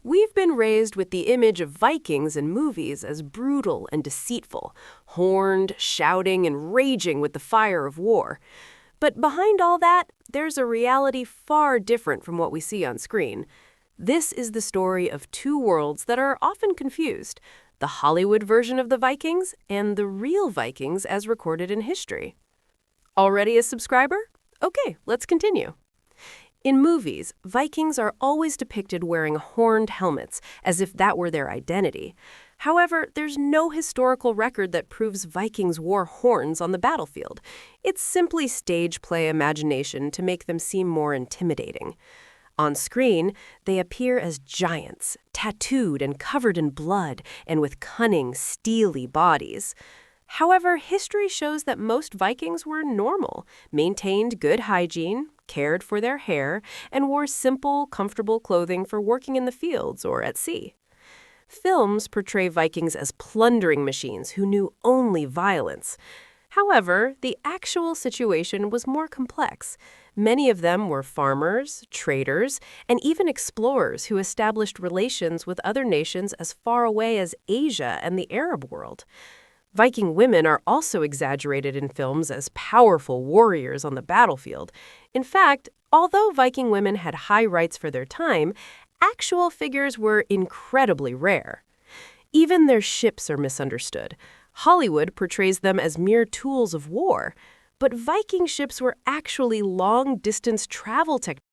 We've been raised with the image of Vikings in movies as brutal and deceitful, horned, shouting, and raging with the fire of war. But behind all that, there's a reality far different from what we see on screen. This is the story of two worlds that are often confused: the Hollywood version of the Vikings and the real Vikings as recorded in history. Already a subscriber? Okay, let's continue. In movies, Vikings are always depicted wearing horned helmets, as if that were their identity. However, there's no historical record that proves Vikings wore horns on the battlefield. It's simply stage play imagination to make them seem more intimidating. On screen, they appear as giants, tattooed and covered in blood, and with cunning, steely bodies. However, history shows that most Vikings were normal, maintained good hygiene, cared for their hair, and wore simple, comfortable clothing for working in the fields or at sea. Films portray Vikings as plundering machines who knew only violence. However, the actual situation was more complex. Many of them were farmers, traders, and even explorers who established relations with other nations as far away as Asia and the Arab world. Viking women are also exaggerated in films as powerful warriors on the battlefield. In fact, although Viking women had high rights for their time, actual figures were incredibly rare. Even their ships are misunderstood. Hollywood portrays them as mere tools of war, but Viking ships were actually long-distance travel technology